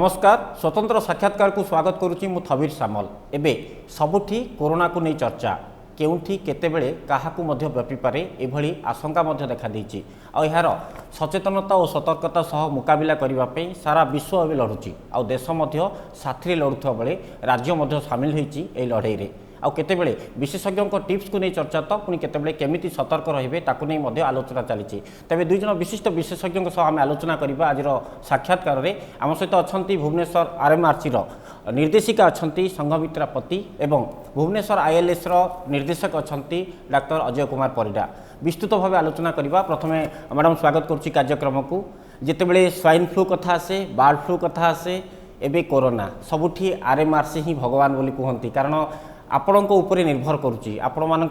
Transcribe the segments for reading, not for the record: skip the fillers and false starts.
नमस्कार स्वतंत्र साक्षात्कार को स्वागत करुच्ची मु थबीर सामल एबे सबुठी कोरोना को नहीं चर्चा केउठी केतेबेले काहाकू मध्य व्यापी पारे एभली आशंका मध्य देखा देइछि आ यार सचेतनता और सतर्कता सह मुकाबिला करबा पे सारा विश्व अबे लढुची आ देश मध्य साथी लढुथबा बेले राज्य मध्य शामिल होईछि ए लढाई रे आ केतेबेले विशेषज्ञों टिप्स को नहीं चर्चा तो पुणी केतेबेले केमिति सतर्क रहिबे ताकू नहीं मध्य आलोचना चली तेबे दुई जन विशिष्ट विशेषज्ञों सह आम आलोचना करबा आज साक्षात्कार रे आम सहित अच्छा भुवनेश्वर RMRC निर्देशिका अच्छा संघमित्रा पति एवं भुवनेश्वर ILS निर्देशक अच्छा डाक्टर अजय कुमार परिडा विस्तृत भाव आलोचना करबा। प्रथमे मैडम स्वागत करुच्ची कार्यक्रम को जितेबेले स्वाइन फ्लू कथा आसे बर्ड फ्लू कथा आसे एबे कोरोना सबुठी RMRC ही भगवान बोली कहती कारण आपण उपरे निर्भर करुच्ची आपण मान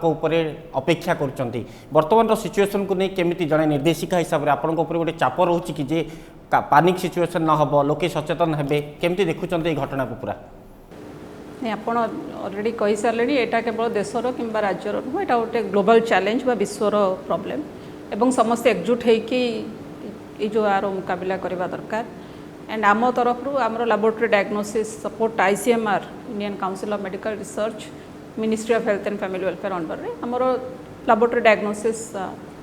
अपेक्षा करुँच बर्तमान सिचुएसन को नहीं केमिति जड़े निर्देशिका हिसाब से आपण गोटे चाप रोचे कि जे पानिक सिचुएसन न हो लोके सचेतन हेबे केमिति देखुचंते ए घटना को पूरा आपण ऑलरेडी कहि सारे एटा केवल देशर किंबा राज्यर नुह एटा गोटे ग्लोबल चैलेंज बा विश्वर प्रॉब्लम एवं समस्त एकजुट होइकि ए जो आरो मुकाबला करबा दरकार एंड आम तरफ आम laboratory diagnosis support ICMR Indian council of medical research ministry of health and family welfare under रे आमर लैबोरेटरी डायग्नोसिस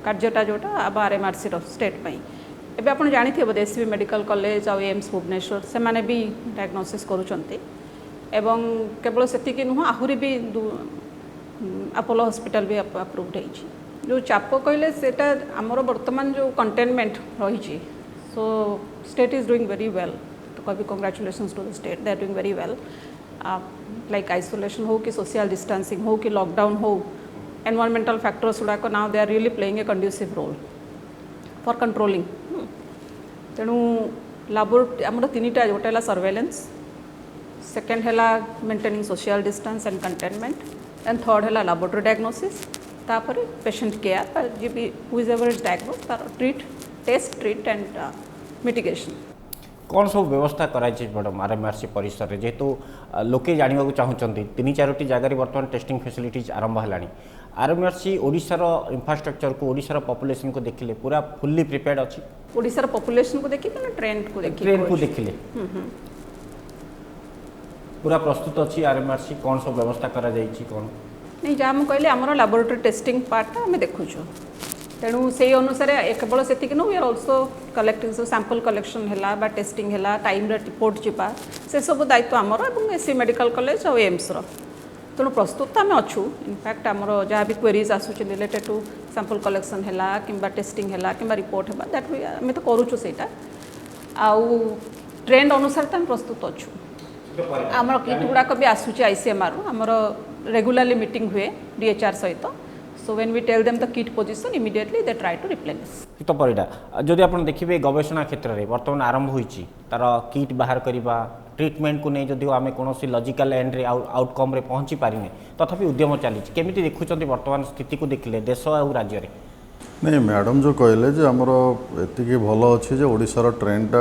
कार्यटा जोटा अब RMRC स्टेट पाई एबे आपण जानिथिबो SCB मेडिकल कॉलेज आ एम्स भुवनेश्वर से माने भी डायग्नोसिस करूचंती एवं केवल सेतिकी नुह आहुरी भी अपोलो हॉस्पिटल भी अप्रूव्ड है जो चाप कहले सेटा आमर वर्तमान जो कंटेनमेंट रही so state is doing very well तो कभी congratulations to the state they are doing very well like isolation हो कि सोशल डिस्टेंसिंग हो कि लॉकडाउन हो एनवायरमेंटल फैक्टर्स गुड़ाक now they are really playing a conducive role for controlling तेणु laboratory आमर तीनटा गोटे है सर्वेलेंस सेकेंड है maintaining social distance and containment and third है लैबोरेटरी डायग्नोसिस तापर पेशेंट केयर जी भी हुज एवर इज डायग्नोज तार treat test treat and mitigation कौन सब व्यवस्था कराई मैडम RMRC परिसर में जेहेतु लोके जानवा चाहूँगी 3-4 जगह बर्तमान टेस्टिंग फैसिलिटीज आरंभ है RMRC ओडिशार इंफ्रास्ट्रक्चर को ओडिशार पॉपुलेशन को देखिले पूरा फुल्ली प्रिपेयर्ड अच्छी ओडिशार पॉपुलेशन को देखिले ट्रेंड को देखिले पूरा प्रस्तुत अच्छी RMRC कौन सब व्यवस्था करा जाइछि कौन नहीं जहाँ मुझे कहले आमर लैबोरेटरी टेस्टिंग पार्ट आम देखुचु तेणु से अनुसार केवल से we are also collecting sample collection है टेस्टिंग है टाइम रिपोर्ट जावा से सब दायित्व आमर SCB मेडिकल कॉलेज और एम्स तेणु प्रस्तुत आम अच्छू इनफैक्ट आमर जहाँ भी क्वेरीज आसूँ रिलेटेड टू सैंपल कलेक्शन है कि टेस्टिंग है कि रिपोर्ट है दैट आम तो करूँ से आउ ट्रेंड अनुसार तो आम प्रस्तुत अच्छू आमर किट गुड़ाक भी आसूँ ICMR आमर रेगुलरली मीटिंग हुए DHR सहित so when we tell them the kit position immediately they try to replenish तो परिडा जदि आपण देखिबे गवेषणा क्षेत्र रे वर्तमान आरंभ होईची तार किट बाहर करबा ट्रीटमेंट को नहीं जदि आमे कोनोसी लॉजिकल एंड रे आउटकम रे पहुंची पारिने तथापि उद्यम चली केमिति देखुचंती वर्तमान स्थिति को देखिले देश और राज्य रे नहीं मैडम जो कहले जे हमरो एतिकी भलो अछि जे ओडिसा रो ट्रेंड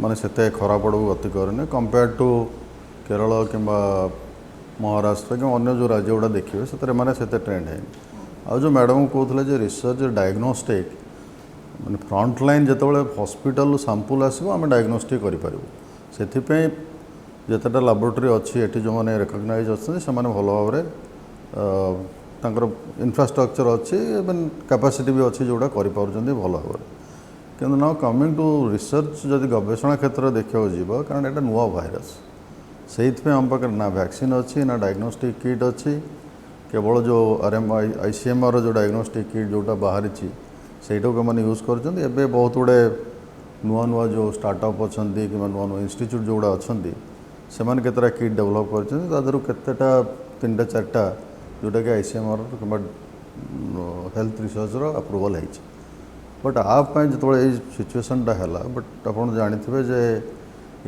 माने सेते खराब पड़ो गति करने कंपेयर टू केरल किंबा महाराष्ट्र कि अन्य जो राज्य गुड़ा देखिए से ट्रेंड है आ जो मैडम कहते जो रिसर्च डायग्नोस्टिक माने फ्रंट लाइन जो हॉस्पिटल सैंपल आसो आम डायग्नोस्टिक करें से जितेटा लैबोरेटरी अच्छी ये जो मैंने रेकग्नाइज अच्छे से भल भाव इंफ्रास्ट्रक्चर अच्छी इवन कैपेसिटी भी अच्छी जोड़ा कर भल भाव कि नाउ कमिंग टू रिसर्च जदि गवेषणा क्षेत्र में देखा जीव कारण यहाँ नुआ भाइरस से आम पाखे ना वैक्सीन अच्छी ना डायग्नोस्टिक किट अच्छी केवल जो ICMR जो डायग्नोस्टिक किट जोटा बाहरी सेटा को मैंने यूज कर बहुत गुड़े नुआ नुआ जो स्टार्टअप अच्छा कि नुआ नुआ इंस्टीट्यूट जो गुड़ा अच्छा से केतटा किट डेभलप करता 3-4टा जोटा कि ICMR कि हेल्थ रिसर्च अप्रूवल है बट आप जो सिचुएसनटा है बट आप जानते जे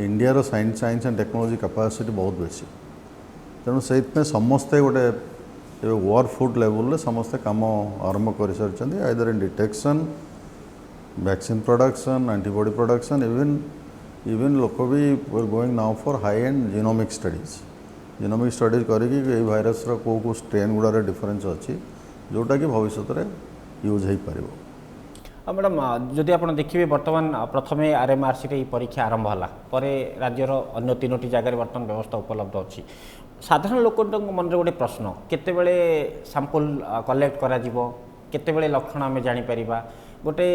India science and technology capacity बहुत बेसी तेणु से समस्ते गोटे वर्क फुट लेवल समस्ते काम आरंभ कर सारी either in detection vaccine production antibody production even लोक भी were going now for high and genomic studies करके भाइरस को स्ट्रेन गुड़ार डिफरेन्स अच्छी जोटा कि भविष्य में यूज हो पार मैडम जदि आप देखिए बर्तमान प्रथम RMRC रे परीक्षा आरंभ होला पर राज्यर अन्य 3टी जगह बर्तमान व्यवस्था उपलब्ध अच्छी साधारण लोक मन रे गोटे प्रश्न केतेबेले सैंपल कलेक्ट करा जिवो केतेबेले लक्षण आम जापर गोटे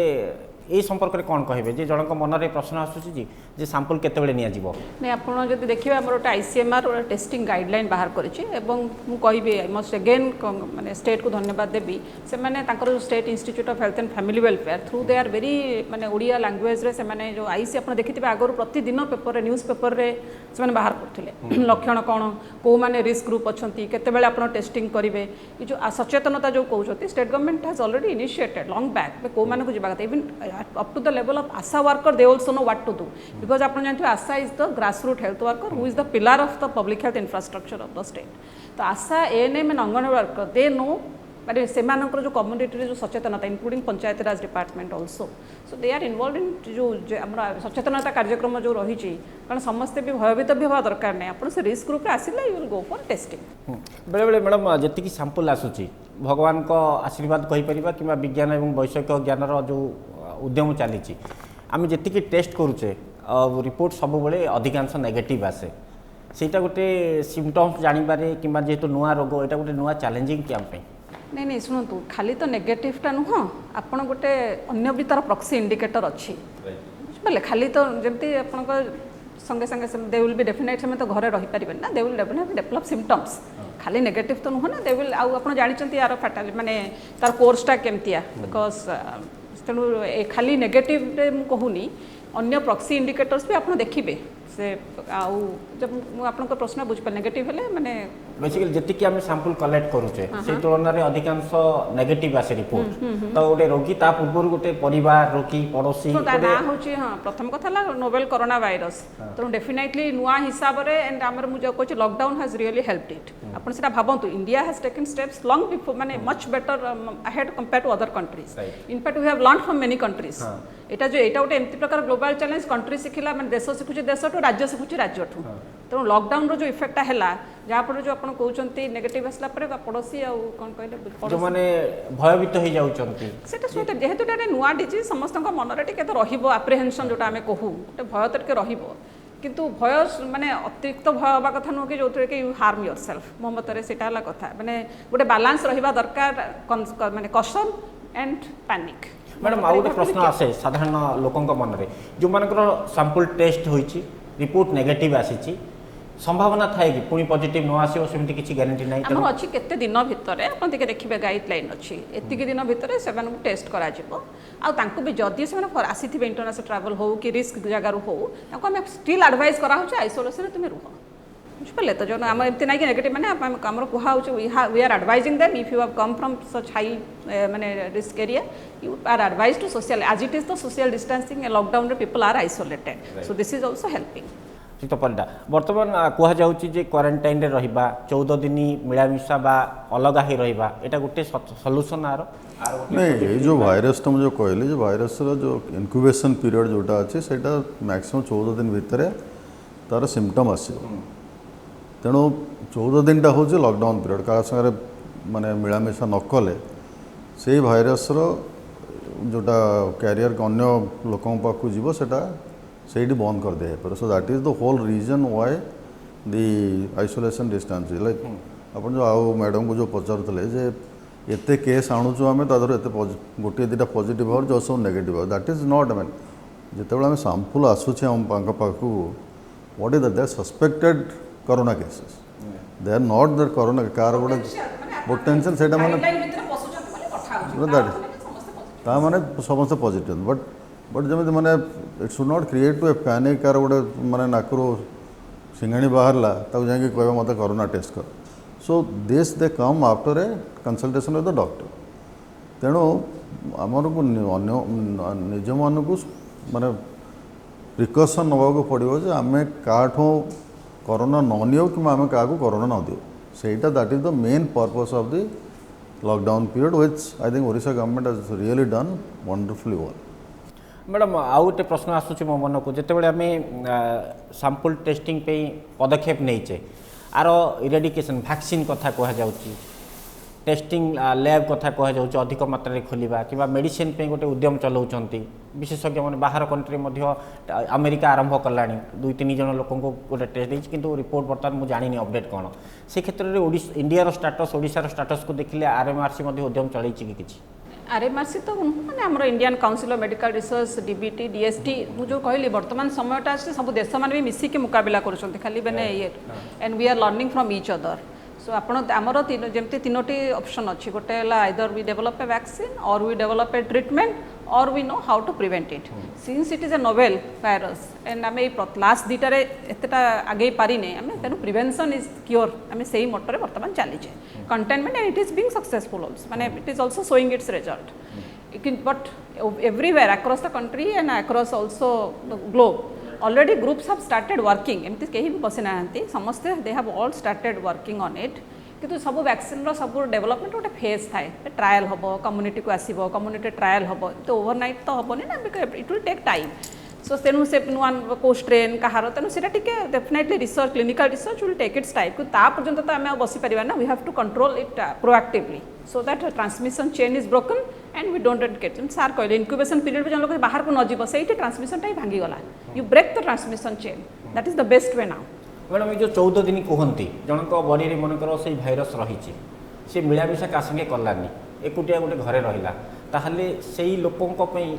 ये संपर्क में कौन कहे जे जनक मन में प्रश्न आसूसी जे सैंपल केतेबेले निया जिवो नहीं आपड़ जब देखिए आम गोटे ICMR गोटे टेस्टिंग गाइडलाइन बाहर करी मस्ट अगेन माने स्टेट को धन्यवाद देवी से माने तांकर state institute of health and family welfare through they are very माने ओडिया लैंग्वेज रे से माने जो आईसी आप देखिए आगुरी प्रतिदिन पेपर रे न्यूज पेपर रे से माने बाहर करथिले लक्षण कौन को माने रिस्क ग्रुप अछंती केतेबेले आपण टेस्टिंग करिवे ये जो सचेतनता जो कहउछथि state government has already initiated long back को माने को जिबा कथा even up to the level of ASA worker they also know what to do because आपण जानथि ASA is the grassroots health worker who is the pillar of the public health infrastructure of the state तो ASA ANM and anganwadi worker they know माने सेमानकर जो community जो सचेतनता including Panchayati Raj department also so they are involve in जो आम सचेतनता कार्यक्रम जो रही कारण समस्ते भी भयभीत भी हवा दरकार नहीं आप रिस्क ग्रुप आसिले you will go for testing बेले बेले मैडम जी सैंपल आसूची भगवान को आशीर्वाद कहीपर कि विज्ञान और वैषयिक ज्ञानर जो उद्यम चली आम जी टेस्ट करुचे रिपोर्ट सब बेले अधिकांश नेगेटिव आसे सेटा गोटे सिम्पटम्स जानिबारे कि जेहेतु नुआ रोग यहाँ गोटे नुआ चैलेंजिंग कि आम नहीं नहीं शुणु खाली तो नेगेटिवटा नुह आपड़ गोटे अन्य भी तार प्रक्सी इंडिकेटर अच्छी बुझे खाली तो जमी आप संगे संगे दे विल बी डेफिनेट से तो घरे रही पारे ना दे विल डेभलप सिम्पटम्स खाली नेगेटिव तो नुह ना दे विल आप जानते यार फैटाली माने तार कोर्सटा केमतिया बिकज तेणु खाली नेगेटिव कहूनी अन्य प्रक्सी इंडिकेटर्स भी आप देखिए से आउ जब आपन प्रश्न बुझे नेगेटिव हेले माने बेसिकली जति आम सैंपल कलेक्ट करूचे से तुलन में अधिकांश नेगेटिव आसे रिपोर्ट तो गोटे रोगी ता पूर्व गोटे परिवार रोगी पड़ोसी तो ना होची हां प्रथम कथा ला नोवेल कोरोना वायरस तो डेफिनेटली नुआ हिसाब रे एंड हमर मु जो कहछि lockdown has really helped it आपन सेटा भाबंतु India has taken steps long before माने much better ahead compare to other countries in fact we have learn from many countries एटा गोटे एमती प्रकार ग्लोबल चैलेंज कंट्री शिखिला माने देश शिखुची देश टू राज्य शिखुची राज्य ठू तेणु लॉकडाउन रो जो इफेक्ट है जहाँपर जो आप कहते नेगेटिव आसला पड़ोसी आउ कौन कहले जो माने भयभीत हो जाउचंती सेटा सुते जेहेतु नुआ डिजीज समस्त मन में टे रहिबो एप्रिहेंशन जोटा आमे कहू गोटे भय तो टे रहिबो किंतु भय माने अतिरिक्त भय हवा कथा नुह कि जो कि यू हार्म योर सेल्फ मो मतरे सेटा हला कथा माने गोटे बैलेंस रहिबा दरकार माने कॉशन एंड पैनिक मैडम आउ गोटे प्रश्न आसे साधारण लोकंक मन में जो मानकर सैंपल टेस्ट होईची रिपोर्ट नेगेटिव आसीची संभावना थाए कि पुणी पॉजिटिव न आसीबो सेमती किछि गारंटी नै हमर अछि केते दिन भितरे अपन देखे देखिबे गाइडलाइन अछि एतिके दिन भितरे सेवन टेस्ट करा जिवो आ तांको भी जदी सेवन आसीथिबे इंटरनेशनल ट्रैवल हो कि रिस्क जगह रो हो तांको हम स्टिल एडवाइस करा होछ आइसोलेशन तुम रुह बुझिपारे तो जो आम एमती ना कि नेगेटिव माने आम कहा we are advising them if you have come from such high माने risk area you are advise to social as it is the social distancing lockdown रे people are isolated so this is also helping ठीक परिडा बर्तमान कह जाउची जे quarantine रे रहिबा 14 दिन मिलामिशा बा अलगा ही रहिबा एटा गोटे सॉल्यूशन आरो नहीं ये जो वायरस तो मुझे कहले जो वायरस रो जो इनक्यूबेशन पीरियड जोटा अछि सेटा मैक्सिमम 14 दिन भितर तार सिम्पटम आसीबो तेणु 14 दिन टा होचे लॉकडाउन पीरियड का संगे माने मिलामिशा न कले से भाइरस रो जोटा कैरियर अन्य लोकों पाखु जीवो सेटा सेठी बंद कर दिया पर so that is the whole reason why the isolation distance like अपन जो आओ मैडम को जो पचारुले जे एते केस आणुचु आमे तादर एते गोटे दिटा पॉजिटिव और जो सब negative that is not I mean जेतेबेला आमे सैंपल आसुचे हम पांक पाखु what is that suspected corona cases they are not that corona कार गोटे पोटेंशियल सेटा माने दैट ता माने समस्त पॉजिटिव बट जमी मैंने it should not create to a panic कार गोटे मैंने नाकरू सिंगाणी बाहरला तक जाकि कह मत कोरोना टेस्ट कर so this they come after a consultation with the doctor तेणु आमर को निज मन को माने प्रिकसन नवाक पड़ो जे आम क्या कोरोना न नियो कि आम क्या कोरोना न दियो सेटा that is the main purpose of the lockdown period which I think Odisha government has really done wonderfully well madam आउ गोटे प्रश्न आसूँ मो मन को जिते आम सैंपल टेस्टिंग पे पदक्षेप नहींचे आर इरेडिकेशन वैक्सीन कथा कह टेस्टिंग लैब कथा कह जाऊँ अधिक मात्रा खोलिबा कि मेडिसिन पे गोटे उद्यम चलाउछंती विशेषज्ञ मैंने बाहर कंट्री मध्य अमेरिका आरंभ कलानी 2-3 जन लोक गोटे टेस्ट देछि किंतु रिपोर्ट बर्तमान मुझे जानी अपडेट कौन से क्षेत्र में इंडिया स्टाटस ओडिशा स्टाटस को देखिले आरएमआरसी मध्य उद्यम चलैछि कि किछि आरएमआरसी तो माने हमर Indian council of medical research DBT DST मु जो कहली वर्तमान समयटा अछि सब देश मान भी मिसी के मुकाबला करूछंती खाली बने ये and we are learning from each other so आपण आमर जमती 3टी ऑप्शन अच्छी गोटे either we develop a vaccine or we develop a treatment or we know how to prevent it since it is a novel virus and आम last दुटारे एतटा आगे पारिने आम तेणु प्रिवेंशन इज क्योर आम से मोटर बर्तमान चलीचे containment and it is being successful also माने it is also showing its result but everywhere across the country and across also the globe already groups have started working एमती कहीं भी बसी ना समस्ते they have all started working on it किंतु सब vaccine रो सब डेवलपमेंट गोटे फेज थाए ट्रायल हम कम्युनिटी को आसब कम्युनिटी ट्रायल हम तो ओवरनाइट तो हेनी ना it will take time so तेणु से नुआ को स्ट्रेन कहार तेणु से definitely research clinical research will take its time कि पर्यंत तो आम बसी पार ना we have to control it proactively so that transmission chain is broken and we don't get सार कहले इनक्यूबेशन पीरियड में जो लोग बाहर को न जीव से ट्रांसमिशन ही भांगीगला you break the transmission chain that is the best way now madam ये जो 14 दिन कहती जनक बॉडी मनकर से भाइरस रही सी मिलामिशा का संगे कलानी एकुटिया गोटे घरे रहिला ताहले सेही लोकों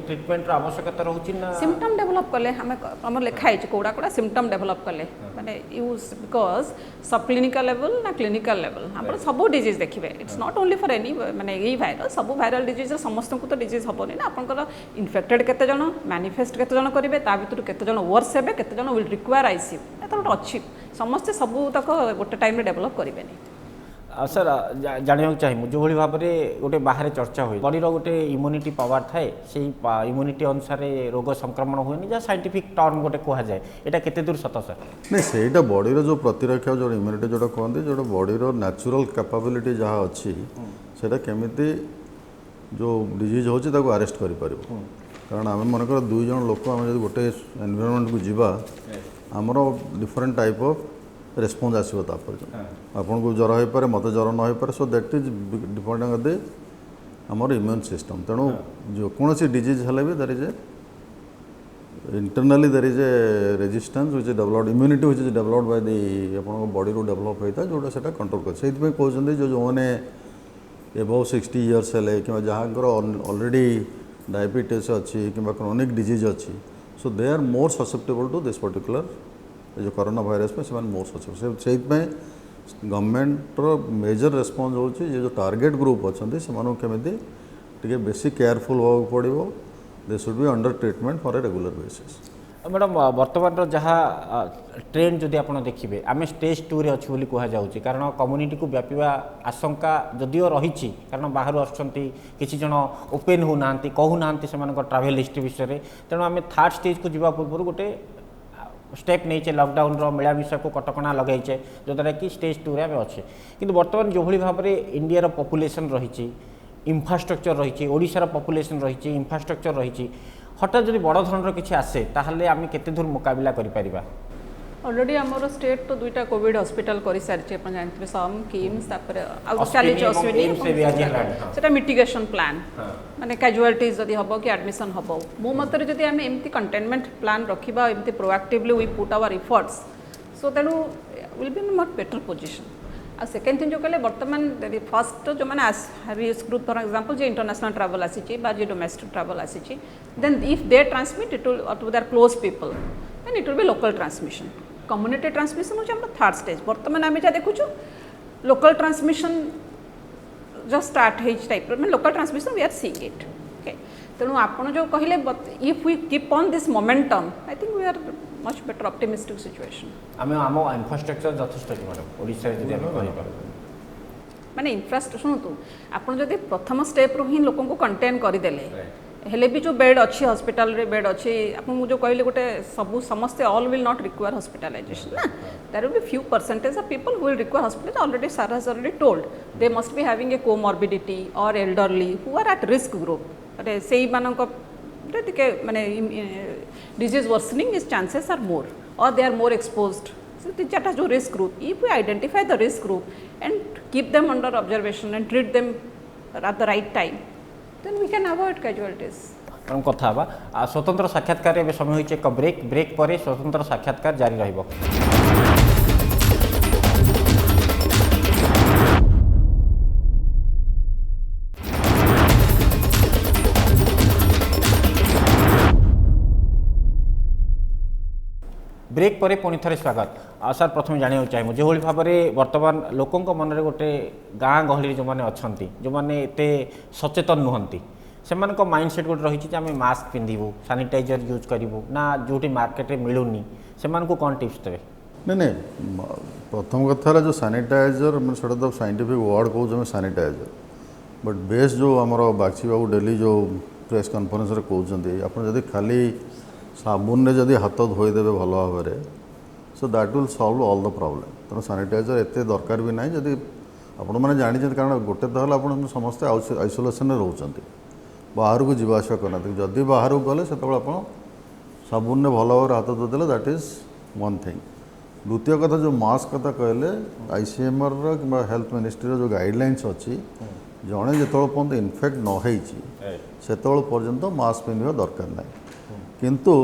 ट्रिटमेंट आवश्यकता रोची ना सिम्पटम डेवलप कले हमें लिखाई कोड़ा कोड़ा सिम्पटम डेवलप कले माने यूज बिकॉज सब क्लिनिकल लेवल ना क्लिनिकल लेवल हम सब डिजीज देखिए it's not only for any माने यही भाइरस सब वायरल डिजीज समस्त को तो डिजीज हेनी ना आपंकर इन्फेक्टेड केते जण मैनिफेस्ट केते जण करेंगे ता भीतर केते जण वर्स हेबे केते जण विल रिक्वायर आईसीयू एत गोटे अच्छी समस्ते सब तक गोटे टाइम डेवलप करेंगे सर जानवाक चाहिए जो भाव में गोटे बाहर चर्चा हुए बॉडी गोटे इम्यूनिटी पावर थाए से इम्यूनिटी अनुसार रोग संक्रमण हुए जहाँ साइंटिफिक टर्म गोटे कह जाए यहाँ केते दूर सत सर नहीं से बॉडी जो प्रतिरक्षा जो इम्यूनिटी जो कहते जो बॉडी नेचुरल कैपेबिलिटी जहाँ अच्छी से केमिति जो डिजीज होची अरेस्ट कर कारण आम मनकर 2 जन लोक आम जो गोटे एनवायरनमेंट को जीवा आमर डिफरेंट टाइप ऑफ रेस्पॉन्स आसो आपन को ज्वर हो पारे मत ज्वर न हो पारे so that is depending on the हमर इम्यून सिस्टम तेणु जो कौन सी डिजीज हेले भी there is a internally there is a resistance which is developed immunity which is developed by the आपन बॉडी रो डेवलप होता जोटा सेटा कंट्रोल कर सेति में कहउछन जो माने एबव 60 इयर्स हेले कि जहाँकर ऑलरेडी डायबिटीज अच्छी कि क्रोनिक डिजीज अच्छी so they are more susceptible to this particular जो कोरोना भाइरस में से मोर ससेप्टेबल से गवर्नमेंट मेजर रेस्पॉन्स होची ये जो टारगेट ग्रुप अच्छा से केमिति टिके बेसी केयरफुल होगा पड़ो दे should be under treatment for a regular basis madam बर्तमान जहाँ ट्रेंड जदि आप देखिए आम स्टेज 2 रे अच्छी कहुच्छे कारण कम्युनिटी को व्यापीवा आशंका जदिओ रही कारण बाहर आसी जन ओपेन होना कहूना से ट्रावेल हिस्ट्री विषय में तेणु आम 3rd स्टेज को जीवा पूर्व गोटे स्टेप नहीं लॉकडाउन मिलामिशा को कटकणा लगेचे जो द्वारा कि स्टेज 2 रे आम अच्छे कि बर्तमान जो भाव में इंडिया पॉपुलेशन रही इंफ्रास्ट्रक्चर रही ओडिशार पॉपुलेशन रही इंफ्रास्ट्रक्चर रही हठात जब बड़ धरण किसी आसे ताहले आम केते दूर मुकाबला करि परिबा ऑलरेडी आमर स्टेट तो 2टा कोविड हॉस्पिटल कर सारी आप जानते सम किम्स चली मिटिगेशन प्लान माने कैजुअलिटीज जदि हम कि एडमिशन हम मो मत जदि आम एमती कंटेनमेंट प्लान रखा एमती proactively we put our efforts so तेणु will be in much better position आ सेकेंड थिंग जो कहले बर्तमान फर्स्ट जो मैंने रिस्क ग्रुप फॉर एग्जांपल जो इंटरनेशनल ट्रैवल आसी डोमेस्टिक ट्रैवल आसी then if they transmit it will to their close people then it will be local transmission community transmission हो 3rd स्टेज बर्तमान आम जहाँ देखुचु लोकल ट्रांसमिशन जस्ट स्टार्ट है type local transmission we are seeing it okay तेणु आपन जो कहले if we keep on this momentum I think we are much better optimistic situation आम आम इंफ्रास्ट्रक्चर यथेष्ट मैडम ओडिशा माने इंफ्रास्ट्रक्चर शुणु आपन जदि प्रथम स्टेप रो ही लोगों को कंटेन करदेले हेले भी जो बेड अच्छी हॉस्पिटल रे बेड अच्छी आपन जो कहले गोटे सब समस्ते all will not require hospitalization ना there will be few percentage of people who will require hospital already sir has already told they must be having a comorbidity और elderly who are at risk group अरे सेही मानक माने disease worsening is chances are more और they are more exposed So these are the risk group. If we identify the risk group and keep them under observation and treat them at the right time, then we can avoid casualties. हम कथा हवा स्वतंत्र साक्षात्कार ए समय होइचे एक break पर स्वतंत्र साक्षात्कार जारी रहिबो। ब्रेक पर पुणी थे स्वागत। सर प्रथम जाना चाहिए जो भाव में बर्तमान लोकों मन में गोटे गाँ गहली जो मैंने अच्छा जो मैंने एत सचेतन नुहति से माइंडसेट गोटे रही आम मास्क पिंधु सानिटाइजर यूज करूँ ना जो मार्केट में मिलूनी से कौन टिप्स देवे? नहीं प्रथम कथा जो सानिटाइजर मैं तो साइंटिफिक वर्ड कहूँ सानिटाइजर बट बेस जो आमर बागची बाबू डेली जो प्रेस कॉन्फ्रेंस रे कहते आप जब खाली साबुन रे जदि हाथ धोईदेवे भल भाव में so that will solve all the problem. तेणु सानिटाइजर एत दरकार भी ना जदि आपण मैंने जानी कारण गोटे तो आप समस्ते आइसोलेसन रोचे बाहर को जीवा आसा करना जदि बाहर को गले से आप साबुन भल भाव हाथ धोदेले दैट इज वन थिंग। द्वितीय कथा जो मास्क कथा कहले आईसीएमआर कि हेल्थ मिनिस्ट्री जो गाइडलाइंस अच्छी जड़े जो पर्यटन इनफेक्ट नई से पर्यंत मास्क पिंधा दरकार ना किंतु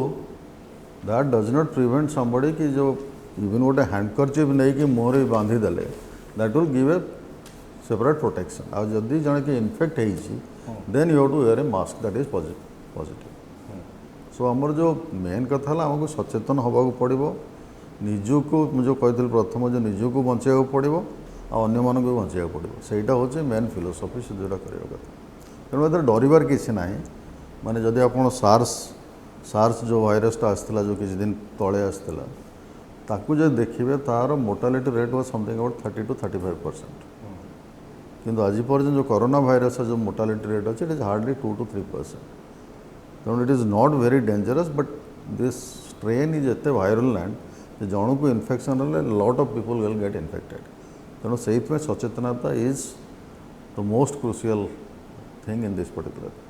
that does not prevent somebody कि जो इवन गोटे हैंडकरचिप नहीं कि मुहर बांधी देले that will give a separate protection आ जदि जड़े कि इनफेक्ट होती then you have to wear a mask that is positive. So आमर जो मेन कथा है आमको सचेतन होगा पड़ो निजको जो कही प्रथम जो निजको बचाया पड़ो अन्य मानक भी बचाया पड़ो सहीटा हूँ मेन फिलोसफी से जोटा करवा कथा। तेणु ए डरबार किसी ना माने जदि आप सार्स जो भाइरसटा आसला जो किसी दिन तले आसला ताकू जो देखिए तार mortality rate was something about 30 to 35%। किंतु आज पर्यटन जो कोरोना भाइरस जो मोर्टालिटी रेट अच्छे इट इज हार्डली 2 to 3%। तेणु it is not very dangerous but this strain is एत वायरल लैंड जन को infection lot of people will get infected. तेणु से सचेतनता is the most crucial thing in this particular.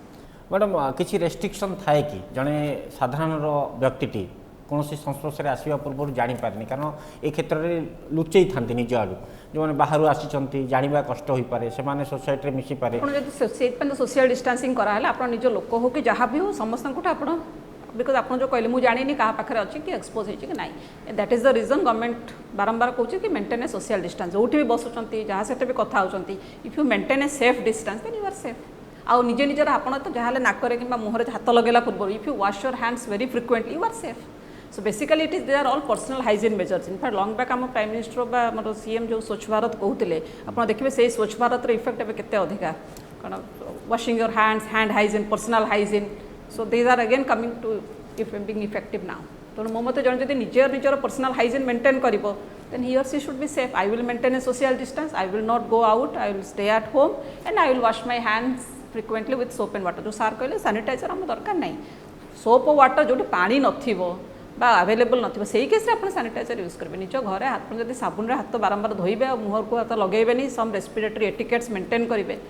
Madam किसी रेस्ट्रिक्शन थाए कि जड़े साधारण व्यक्ति कौन संस्पर्श में आसवा पूर्व जापारे कारण ये क्षेत्र में लुचई था निज आड़ जो मैंने बाहर आसी जानवा कष्ट हो पारे से सोसाइटी मिसी पारे सोशल डिस्टेंसिंग कराला आप निज लोक हो कि जहाँ भी हो समस्त बिकज आप जो कहले मुझे जानी क्या पाखे अच्छी कि एक्सपोज होती कि ना that is the reason government बारंबार कहूँ कि मेंटेन ए सोशल डिस्टेंस जो भी बसुँच जहाँ से भी कथा होती if you maintain a safe distance then you are safe. आउ निजे निजर आप तो जहाँ नाकरे कि मुहर हाथ लगेला पूर्व if you wash your hands very frequently you are safe. So basically it is they are all personal hygiene measures. In fact long back आम प्राइम मिनिस्टर बा सीएम जो स्वच्छ भारत कहते आप देखिए से स्वच्छ भारत इफेक्ट ए केते अधिका कारण washing your hands hand hygiene personal hygiene so these are again coming to being effective now. तेणु मो मत जन निजर पर्सनल हाइजीन मेंटेन कर then he or she should be safe. I will maintain a social distance. I will not go out. I will stay at home and I will wash my hands frequently with soap and water. जो sir कहले sanitiser आम दरकार नहीं soap और water जो पानी नथिबो बा available नथिबो सेही केस रे आपण सैनिटाइजर यूज करबे निज घरे हाथ जदि साबुन रे हाथ बारंबार धोइबे और मुहर को हाथ लगेबेनी सम रेस्पिरेटरी एटिकेट्स मेंटेन करिवे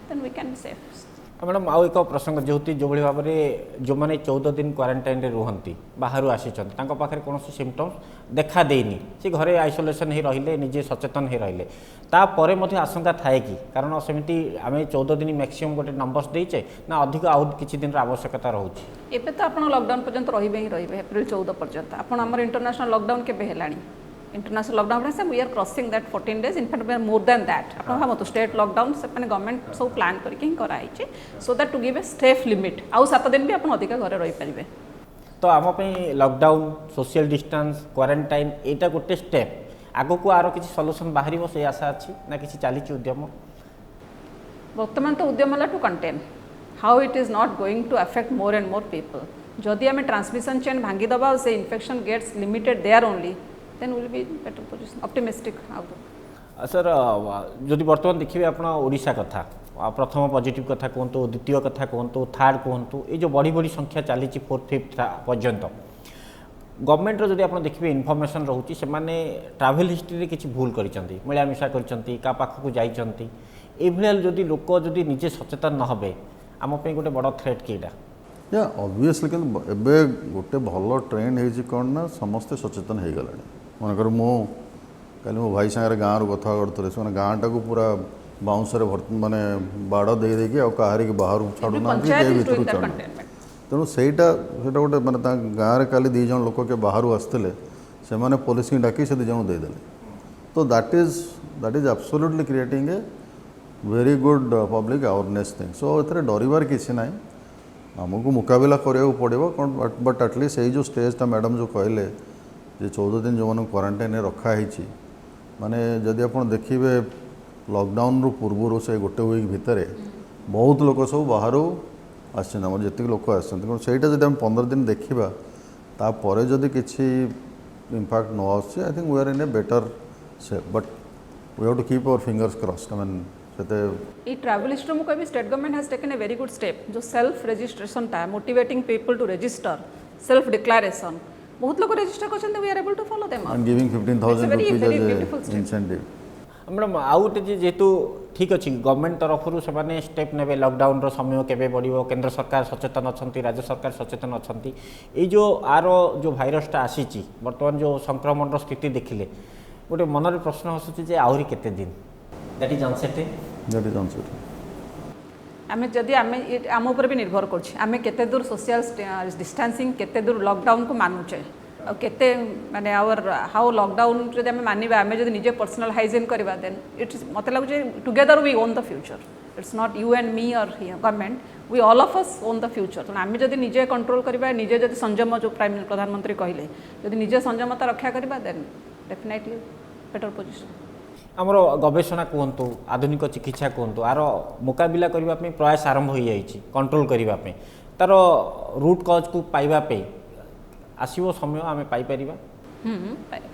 then we can be safe. Madam आउ एक प्रसंग जेहूती जो भाव में जो मैंने 14 दिन क्वारंटाइन रुहति बाहर आसी पाखे कौन सिम्पटम्स देखा देनी सी घरे आइसोलेसन हो रही निजे सचेतन हो रही तापर आशंका थाए कि कारण सेमती आम 14 दिन मैक्सिमम गोटे नंबर्स देचे ना अधिक आउ किसी दिन आवश्यकता रोचे एबे तो आप लॉकडाउन पर्यंत रही एप्रिल 14 पर्यंत आप इंटरनेशनल लॉकडाउन केबे हेलानी इंटरनेशनल लॉकडाउन से we are crossing that 14 days in fact we are more than that आप भावतु स्टेट लॉकडाउन से गवर्नमेंट सब प्लान करके ही कराई so that to give a safe limit आउ 7 दिन भी आप अधिक घर रही पारे। तो आमपाई लॉकडाउन सोशल डिस्टेंस क्वारंटाइन यहाँ गोटे स्टेप आग को आर किसी सॉल्यूशन बाहर से आशा अच्छी ना किसी चली उद्यम बर्तमान तो उद्यम है to contain how it is not going to affect more and more people जदि आम ट्रांसमिशन चेन भांगीदबा से infection gets limited there only then will be better position optimistic outlook। Sir जदि बर्तमान देखिए आप ओडिशा कथा प्रथम पॉजिटिव कथा कहतु द्वितीय कथा कहतु थर्ड कहतु ये जो बड़ी बड़ी संख्या चली 4th 5th पर्यंत गवर्नमेंट जदि आप देखिए इनफॉरमेशन रोचे से ट्रैवल हिस्ट्री किसी भूल कर मिलामिशा कर पाखक जाइए जदि लोक जदि निजे सचेतन न हे आम गोटे बड़ थ्रेट कि ऑब्वियसली कि गोटे भल ट्रेंड है कौन ना समस्ते सचेतन हो गले मनकर मु कल मो भाई सागर गाँव कथा करते से गाँ टाक पूरा बाउंस माने बाड़ दे देकी आहारी के बाहर छाड़ूना भर छाड़ू तेणु सहीटा गोटे माने गाँव में काली 2 जन लोक के बाहर आसते से मैंने पुलिस की डाकी से 2 जन देदेले तो that is absolutely creating a very good public awareness thing so ये डरबार किसी ना आमको मुकाबला करा पड़ो कौन बट एटलिस्ट यही जो स्टेजटा मैडम जो कहले 14 दिन जो क्वारंटाइन रखाही माने जदि आप देखिए लॉकडाउन पूर्व से गोटे वीक भितर बहुत लोक सब बाहर आम जी लोक आसटा जब आम 15 दिन देखा तापर जदि किसी इम्पैक्ट न I think we are in a better safe but we have to keep our fingers crossed I mean ये ट्रैवल हिस्ट्री में कभी state government has taken a very good step जो सेल्फ रजिस्ट्रेशन था motivating people to register self declaration बहुत लोग register करछन we are able to follow them and giving 15,000 rupees as incentive madam आउ गोटे जेहेतु ठीक अच्छे गवर्नमेंट तरफ से स्टेप ने लॉकडाउन समय केबे बढ़िबो केंद्र सरकार सचेतन अच्छा राज्य सरकार सचेतन अच्छा ये जो आर जो भाइरसटा आसी बर्तमान जो संक्रमण स्थिति देखिले गोटे मनर प्रश्न आसूँ आहरी केते दिन दैट इज अनसर्टेन आमे जदि आम उपर भी निर्भर करें केते दूर सोशल डिस्टेंसिंग केते दूर लॉकडाउन को मानुचे और केते माने आवर हाउ लॉकडाउन जदि आमे मानिबा आमे जदि निजे पर्सनल हाइजीन करबा देन इट्स मते लागुचे together we own the future it's not you and me और government we all of us own the future तो आमे जदि निजे कंट्रोल करबा निजे जदि संयम जो प्रधानमंत्री कहले जदि निजे संयमता रक्षा करबा देन डेफिनेटली बेटर पोजीशन आमर गवेषणा कहतु आधुनिक चिकित्सा कहतु आर मुकाबला करने प्रयास आरंभ हो जाइए कंट्रोल करने तार रूट कज को पाइबापे आसो समय आम पाइपर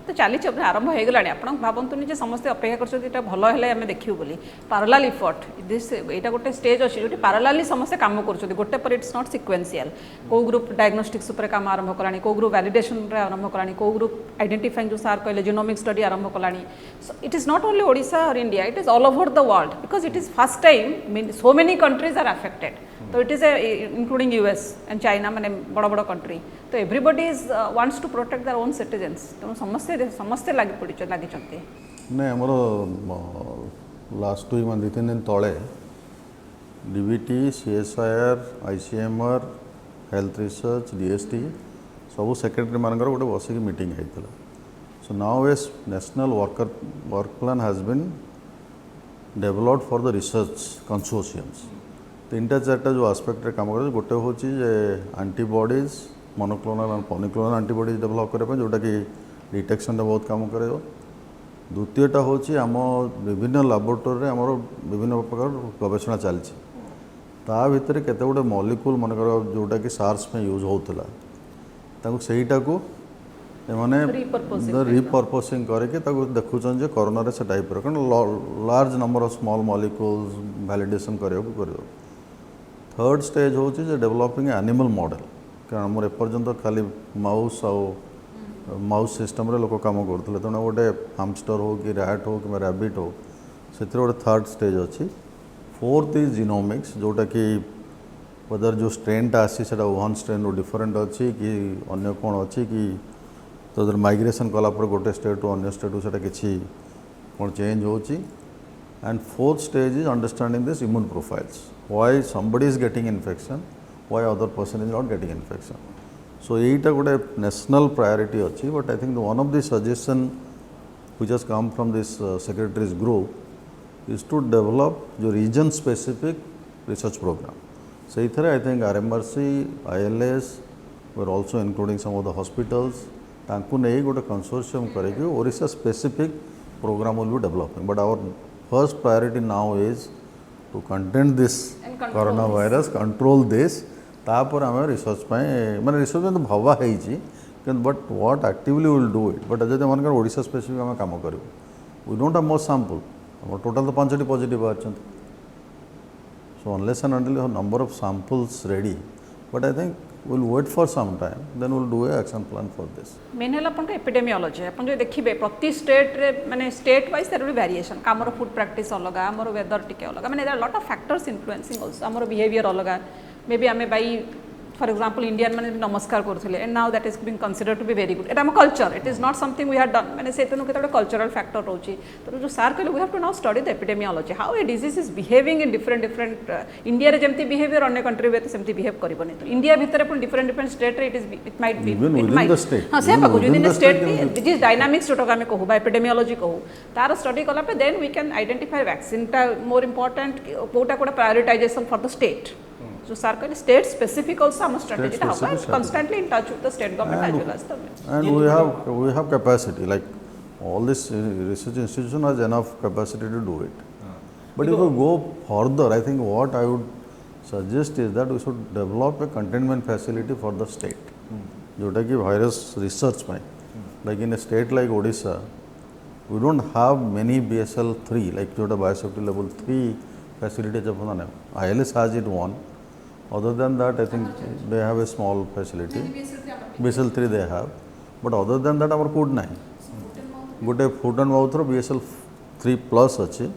तो चली आरंभ हो गला आप भावतुनि समस्ते अपेक्षा कर भल है आम देखू बोली पारालाल इफर्ट दिस यहाँ गोटे स्टेज अच्छी जो पारालाली समस्ते कम कर गोटे पर इट्स नॉट सिक्वेन्सीआल को ग्रुप डायग्नोस्टिक्स कम आरंभ कलानी को ग्रुप वैलिडेशन आरंभ कलानी को ग्रुप आइडेंटिफाइंग जो सार कहले जिनोमिक स्टडी आरंभ कलानी so it is not only Odisha और India it is all over the world because it is first time so many countries are affected तो it is including US and China माने बड़ बड़ country तो everybody is wants to protect their own citizens तेणु समस्ते समस्ते लगी नहीं आमर लास्ट 2-3 दिन तले DBT CSIR ICMR health research DST सब सेक्रेटरी मानकर गोटे बसिक मीटिंग होता so now a national work plan has been developed for the research consortiums 3-4 जो आस्पेक्ट काम कर गोटे हूँ antibodies monoclonal and polyclonal antibodies develop करने जोटा कि डिटेक्शन बहुत काम करे द्वितीयटा हूँ आम विभिन्न लैबोरेटरी आमर विभिन्न प्रकार गवेषणा चलता भितर केते गुटे मॉलिक्यूल मनकर जोटा कि सार्स में यूज होता सहीटा को मैंने रिपर्पसिंग करके देखुन कोरोना से टाइप कारण large number of small molecules validation कर थर्ड स्टेज हूँ डेवलपिंग एनिमल मॉडल कारण मोर एपर्यंत खाली माउस माउस सिस्टम रे लोक काम करते तेणु गोटे हामस्टर हो कि रैट हो कि रैबिट हो से गोटे थर्ड स्टेज अच्छी फोर्थ इज जिनोमिक्स जोटा कि वेदर जो स्ट्रेनटा आसी से वन स्ट्रेन रो डिफरेंट अच्छी कि अन्य कौन अच्छी कि तो माइग्रेशन कलापर गोटे स्टेट टू अन्य स्टेट से किसी कौन चेंज होची and fourth stage is understanding this immune profiles why somebody is getting infection why other person is not getting infection so यहीटा गोटे नेशनल प्रायोरिटी अच्छी but I think one of the suggestion which has come from this secretaries group is to develop जो region specific research program से I think RMRC ILS were also including some of the hospitals तांकु नहीं गोटे consortium करके Odisha specific program will be developing but our first priority now is to contain this corona virus control this तापर आम research माने research में तो भवा है but what actively will do it but जब मन ओडिशा स्पेसिफिक आम काम करूँ we don't have more sample total तो 5टी पॉजिटिव बाहर so unless and until number of samples ready but I think we'll wait for some time then we'll do a action plan for this main है अपन epidemiology अपन जो देखिए प्रति state रे माने state wise there will be variation हमर food practice अलग हमर weather टिके अलग माने there are lot of factors influencing also हमर बिहेवियर अलग मे बी आमे बाई फॉर एग्जांपल इंडियन माने नमस्कार करथिले and now that is being considered to be very good एटा हम culture it is not something we had done माने सेतनु केते कल्चरल फैक्टर रहउची तो जो सार कहले we have to now study the epidemiology how a disease is behaving in different India रे जेमती बिहेवियर अन्य कंट्री वे सेमती बिहेव करबोनी तो इंडिया भीतर पण डिफरेंट स्टेट रे it might be it might हां से पाको within the state disease dynamics जोटा हमें कहू बा एपिडेमियोलॉजी कहू तार स्टडी कला पे then we can identify vaccine टा मोर इंपोर्टेंट कोटा कोटा prioritization for the state so sir कहले state specific also our strategy ta hoga constantly in touch with the state government as well as the and we have capacity like all this research institution has enough capacity to do it but if we go further I think what I would suggest is that we should develop a containment facility for the state jota ki virus research mein like in a state like Odisha we don't have many BSL 3 like jota biosafety level 3 facility japan ILS has it one. Other than that, I think they have a small facility. BSL 3 they have, but other than that, our code nahi. Good foot and mouth BSL 3 plus अच्छी,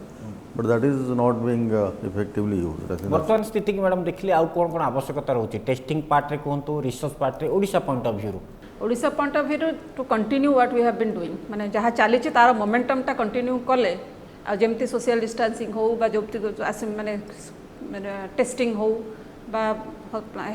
but that is not being effectively used. वर्तमान स्थिति की madam देखिले आउ कोन कोन आवश्यकता रहउची testing part रे कोनतो research part रे Odisha point of view Odisha point of view to continue what we have been doing माने जहा चली छि तार मोमेंटम टा कंटिन्यू करले आ जेमती सोशल डिस्टेंसिंग हो बा जोमती माने टेस्टिंग हो बा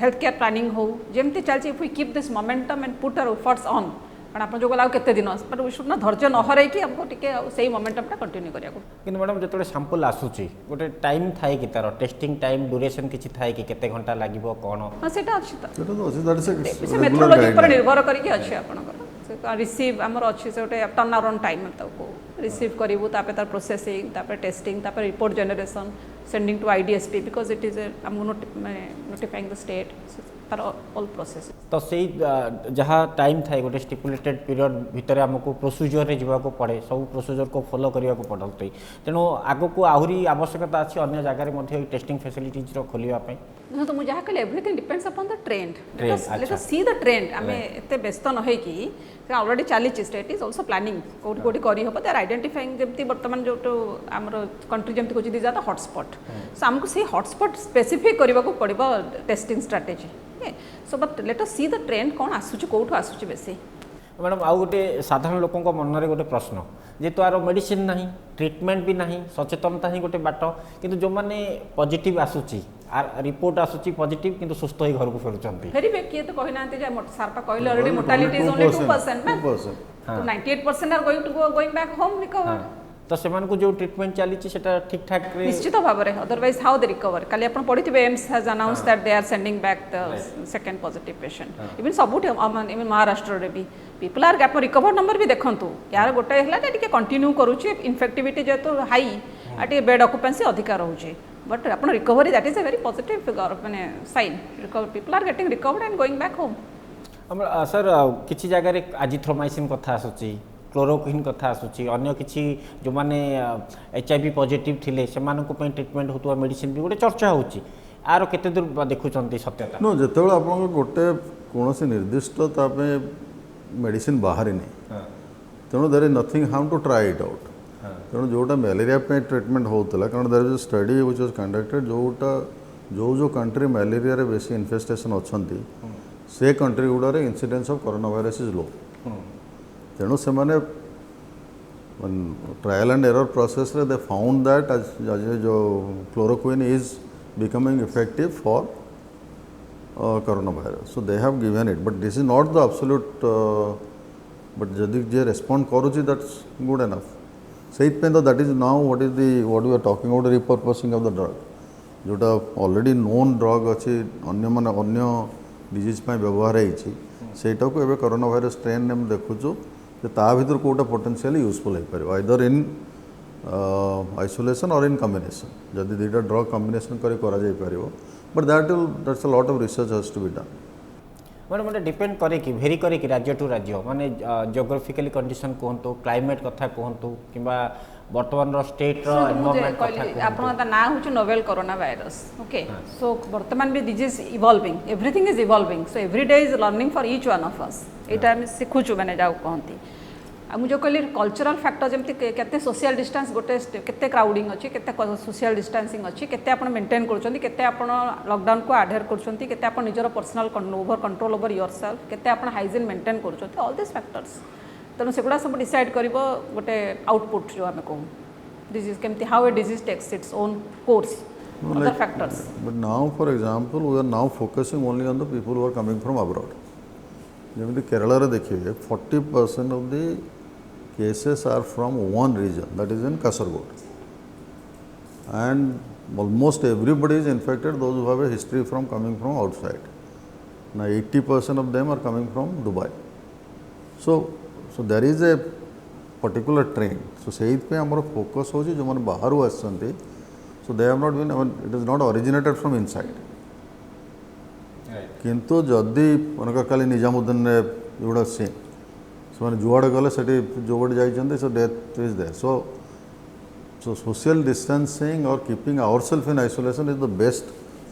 हेल्थ केयर प्लानिंग हो जेमती चलछि if we keep this momentum and put our efforts on कारण आपण जो गलाउ केते दिन बट वी शुड ना धैर्य न हरै कि हमको टिके सेही मोमेंटम टा कंटिन्यू करिया को किन मैडम जतले सैंपल आसुची गोटे टाइम थाए कि तार टेस्टिंग टाइम ड्यूरेशन किछि थाए कि केते घंटा लागिवो कोन हां सेटा अछि त सेटा तो अछि दैट इज से मेथोडोलॉजी पर निर्भर करी कि अछि आपनकर से रिसीव हमर अछि से गोटे टर्न अराउंड टाइम तको रिसीव करिवु तापे तार प्रोसेसिंग तापे टेस्टिंग तापे report generation sending to IDSP because it is a notifying the state तार ऑल प्रोसेस तो से जहाँ टाइम थाए गोटे स्टिपुलेटेड पीरियड भितर आमको प्रोसीजर रे जीवा को पड़े सब प्रोसीजर को फॉलो करिया को पड़तई तेणु आगो को आहुरी आवश्यकता अछि अन्य जगह रे मध्ये टेस्टिंग फैसिलिटीज रो खोलिया पई तो मु जहाँ कहले everything depends upon the trend late us see the trend हमें एते व्यस्त न होई कि ऑलरेडी चली स्टेट इज आल्सो प्लानिंग कोठी कोठी करी हो दे आर आइडेंटिफाइंग जेमती वर्तमान जो हमर कंट्री जेमती कोची दी जाता हॉटस्पॉट सो हमको से हॉटस्पॉट स्पेसिफिक करबा को पड़िबो testing strategy so but let us see the trend कौन आसुची कोठु आसुची बेसी मैडम आउ गोटे साधारण लोकों मन में गोटे प्रश्न जेहेतु आर मेडिसिन ना ट्रिटमेंट भी ना सचेतनता ही गोटे बाट कि जो मैंने पॉजिटिव आसूची आर रिपोर्ट आसूची पॉजिटिव किंतु सुस्थ हो घर को फेरुचंती फेरिबे किए तो कहि नांती जे सारपा कहले ऑलरेडी मोर्टालिटी इज ओनली 2% ना 98% are going back home recover तो सेमान को जो ट्रीटमेंट चली सेटा ठीक ठाक निश्चित भाव में अदरवाइज हाउ दे रिकवर काली आपण पढिथिबे AIIMS has announce that they are sending back the second positive patient even सबुठी इवन महाराष्ट्र रे भी पीपल आर आप रिकवर नंबर भी देखंतु यार गोटे हला टिके कंटिन्यू करूची इन्फेक्टिविटी जेतो हाई आटे बेड ऑक्युपेंसी अधिक रहउची बट आपण recovery that is a very positive figure माने sign recover people are getting recovered and going back home sir किछि जगह रे एजिथ्रोमाइसिन कथा आसुची क्लोरोक्विन कथा आसूची अन्य किसी जो माने HIV पॉजिटिव थिले सेमान को पई ट्रीटमेंट होतुवा मेडिसिन भी गोटे चर्चा होची आरो केते दूर देखुचंती सत्यता नो जेतेबेला आपन गोटे कोनोसी निर्दिष्ट तापे मेडिसिन बाहरी नै तेणु there is nothing harm to try it out तेणु जोटा मलेरिया पे ट्रीटमेंट होतला कारण there is a study which was conducted जोटा जो कंट्री मलेरिया रे बेसी इन्फेस्टेशन अछंती से कंट्री गुडा रे incidence of corona virus is low तेणु से माने ट्रायल एंड एरर प्रोसेस रे दे फाउंड दैट जो chloroquine is becoming effective for corona virus so they have given it but this is not the absolute but जदि जे respond करूची that's good enough set पे तो that is now what we are talking about repurposing of the drug जोटा already known drug अच्छी अन्य माने अन्य डिजीज पे व्यवहार होईची सेटा को एबे कोरोना वायरस स्ट्रेन ने हम देखुछु जे ता भीतर कोटा पोटेंशियली यूजफुल हो पारे आइदर इन आइसोलेशन और इन कॉम्बिनेशन जदि दुटा ड्रग कॉम्बिनेशन करा जाई पारिबो but that's a lot of research has to be done madam मतलब डिपेंड करे कि भेरी करे कि राज्य टू राज्य माने जियोग्राफिकली कंडीशन कहंतु क्लाइमेट कथा कहंतु किबा वर्तमान रो स्टेट रो एनवायरनमेंट कथा आपन ता ना होछु novel corona virus okay so वर्तमान भी disease evolving everything is evolving so every day is learning for each one of us एटा हम सिखुछु माने जाऊ कहंती मुझे कहली कल्चरल फैक्टर जमी केते सोशल डिस्टेंस गोटे केते क्राउडिंग अच्छी केते सोशल डिस्टेंसिंग अच्छी केते आपण मेंटेन करछंती केते आपण लॉकडाउन को आडहेयर करछंती केते आपण निजर पर्सनल कंट्रोल ओवर योरसेल्फ केते आपण हाइजीन मेंटेन करछंती ऑल दिस फैक्टर्स तेणु सेगुड़ा सब डिसाइड करिवो गोटे आउटपुट जो आमे कहू डिजीज केमती how a disease takes its own course other factors. But now, for example, we are now focusing only on the people who are coming from abroad. जैसे केरला रे देखिए 40% of the cases are from one region, that is in Kasaragod, and almost everybody is infected. Those who have a history from coming from outside. Now 80% of them are coming from Dubai. So there is a particular trend. So सेही पे हमारा focus हो जो मैंने बाहर हुआ आसंती. So they have not been, I mean, it is not originated from inside. किंतु जदि उनका काली निजामुद्दीन ने you would have seen. So मैंने जुआड़े गले सेठी jugaad जाइचंदे, so death is there. So social distancing or keeping ourselves in isolation is the best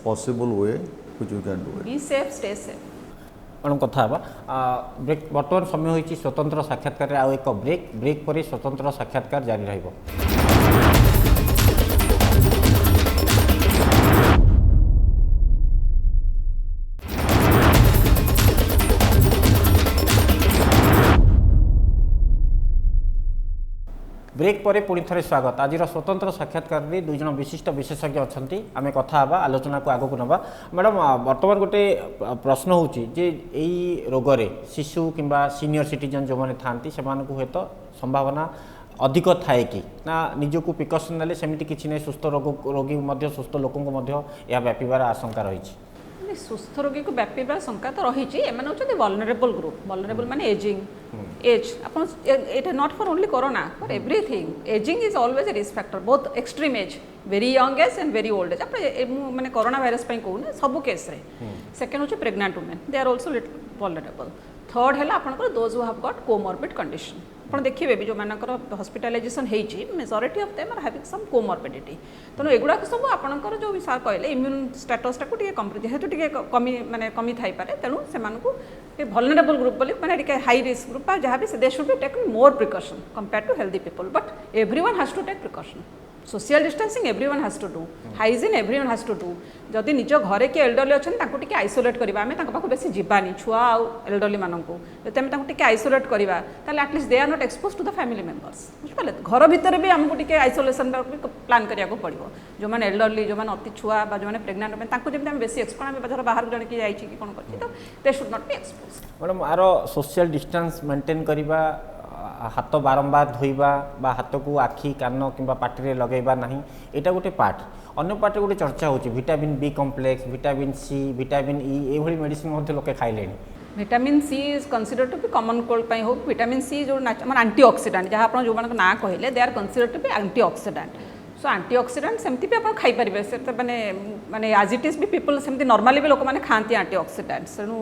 possible way which we can do it. Be safe, stay safe. Madam कथा break बर्तमान समय होइछि स्वतंत्र साक्षात्कार आउ एक break पर स्वतंत्र साक्षात्कार जारी रहिबो। ब्रेक पर पुणी थे स्वागत आज स्वतंत्र साक्षात्कार में दुई जन विशिष्ट विशेषज्ञ अच्छा आम कथा आलोचना को आगक नवा मैडम बर्तमान गोटे प्रश्न होची जे यही रोगरे शिशु किंबा सीनियर सिटीजन जो मैंने था से हे तो संभावना अधिक थाए कि ना निजक प्रिकसन ना सेमती किसी नहीं सुस्थ रोगी सुस्थ लोक व्यापार आशंका रही सुस्थ रोगी को व्यापार शंका तो रही है वल्नरेबल ग्रुप वल्नरेबल माने एजिंग एज अपन it not for only corona for everything ageing is always a risk factor both extreme age very young age and very old age आप माने कोरोना वायरस पे कहूना सब केस रे second होचे pregnant women they are also vulnerable third है आपनकर those who have got comorbid condition आप देखिए भी जो मानकर हॉस्पिटलाइजेशन होती majority of them are having some comorbidity तेणु एगुड़ा सब आपंकर जो सार कहले इम्यून स्टेटसटा को जेहेतु कमी माने कमी थाई पारे तेणु से वल्नरेबल ग्रुप बोली माने हाई रिस्क ग्रुप जहाँ भी they should be taken more precaution compare to healthy people but everyone has to take precaution social distancing everyone has to do hygiene everyone has to do जदि निज घरे किए elderly अच्छा isolate करवा आम पाक बेसी जीवानी छुआ आउ एल्डरली मानक जब आइसोलेट करवा at least they are not expose to the family members बुझे घर भितर भी आमको टी आइसोलेशन प्लान करा पड़ो जो मैंने एल्डरली जो मैंने अति छुआ जो मैंने प्रेग्नेंट जब बेसी एक्सपोज बाहर जन किए जाइए कौन कर they should not be expose madam आर सोशल डिस्टेंस मेंटेन करवा हाथ बारंबार धोइबा बा हाथ को आखि कान किंबा पाटी लगेबा नहीं एटा गोटे पार्ट अन्य पार्ट गोटे चर्चा होची vitamin B complex vitamin C vitamin E ए भली मेडिसिन मध्ये लोके खाइलेनी vitamin C is considered to be common cold पई हो विटामिन सी जो माने एंटीऑक्सीडेंट जहाँ आप जो मान ना कहले they are considered to be antioxidant so antioxidant सेमती भी आप खाई पारिबे से माने माने एज इट इज भी पीपल सेमती नॉर्मली भी लोक माने खांती एंटीऑक्सीडेंट्स तेणु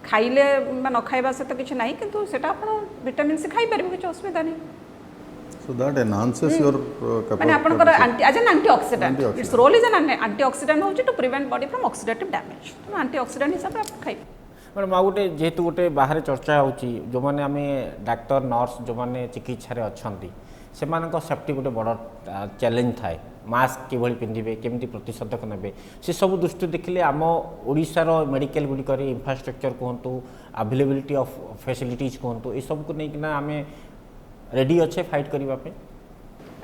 खाइले न खाइबा से तो किसी ना कि सेटा आप विटामिन सी खाई पारिबे किसी असुविधा नहीं So that enhances your माने आपनकर as an antioxidant its role is an antioxidant होची to prevent body from oxidative damage तो एंटीऑक्सीडेंट हिसाब आप खाइ मैडम आ गोटे जेहेतु गोटे बाहर चर्चा होची जो माने आम डाक्टर नर्स जो माने चिकित्सा रे अछंती से सेफ्टी गोटे बड़ चैलेंज थाए मास्क किभली पिंधिबे केमती प्रतिषेधक नेबे से सब दृष्टि देखिले आम ओडिशार मेडिकल गुड़िक इंफ्रास्ट्रक्चर कहतु अवेलेबिलिटी ऑफ फैसिलिटीज कहतु ये सब को लेकिन आम रेडी अच्छे फाइट करने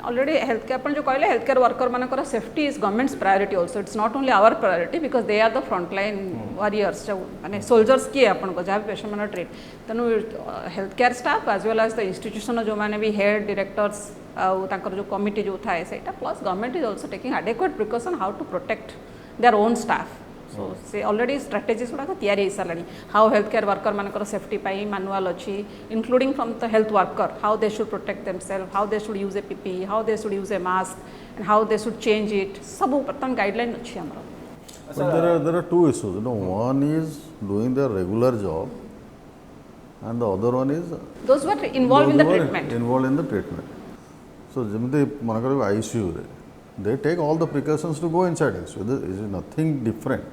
ऑलरेडी हेल्थ केयर अपन जो कहले हेल्थ केयर वर्कर मानकर safety is government's priority also it's not only our priority because they are the front line warriors जो माने सोल्जर्स किए अपन को जहाँ भी पेशेंट मैंने ट्रीट तेणु health care staff as well as the institution जो मैंने भी हेड डायरेक्टर्स आउर जो कमिटी जो थाए से plus government is also taking adequate precaution how to protect their own staff so से ऑलरेडी स्ट्राटेजीज गुड़ाक तैयारी सारा हाउ हेल्थ केयर वर्कर मानकर सेफ्टी पाई मैनुअल अच्छी including from the health worker how they should protect themselves how they should use a PP how they should use a mask and how they should change it सब बर्तमान guideline अच्छी हमरो But there are two issues. One is doing their regular job, and the other one is those who are involved in the treatment. Involved in the treatment. So, जब मनकर ICU रे, they take all the precautions to go inside ICU. There is nothing different.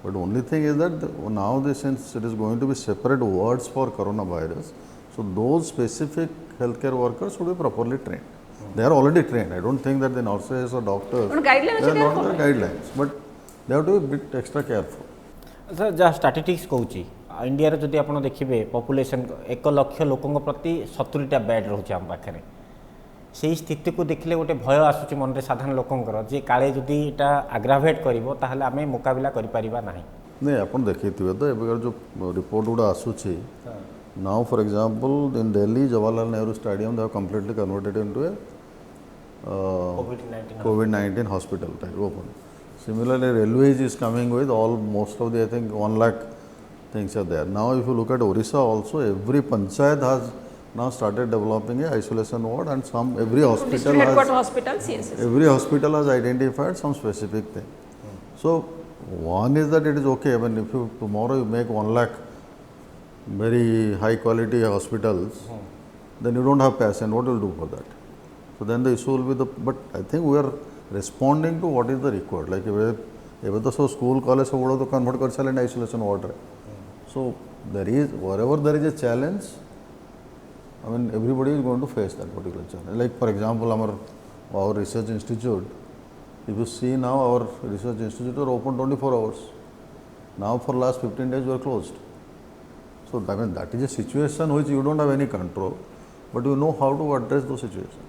But only thing is that now since it is going to be separate wards for coronavirus, So those specific healthcare workers should be properly trained. They are already trained. I don't think that the nurses or doctors, But guidelines they are are not the followed. guidelines, but they have to be a bit extra careful. Sir जहाँ statistics कहूँ India जदि आप देखिए population 1 lakh लोकों प्रति 70टा bed रोचे आम पाखे से स्थिति को देखले गोटे भय आसूँ मन में साधारण लोकंर जे काले जदि यहाँ आग्रावेट कर आम मुकाबला करा ना नहीं आप देखिए तो एबार जो रिपोर्ट गुड़ा आसूची now for example in Delhi Jawaharlal Nehru stadium they have completely converted into a COVID-19 hospital type open. Similarly, railways is coming with all most of the I think 1 lakh things are there. Now, if you look at Orissa also, every panchayat has now started developing a isolation ward, and every hospital Headquarter has hospitals, yes. every hospital has identified some specific thing. So one is that it is okay. I mean, if you tomorrow you make 1 lakh very high quality hospitals, then you don't have patient. What will do for that? So then the issue will be but I think we are responding to what is the required. Like even the school college सब तो convert कर चले isolation ward. So there is wherever there is a challenge, I mean everybody is going to face that particular challenge. Like for example, our research institute. If you see now, our research institute are open 24 hours. Now for last 15 days we are closed. So I mean that is a situation which you don't have any control, but you know how to address those situations.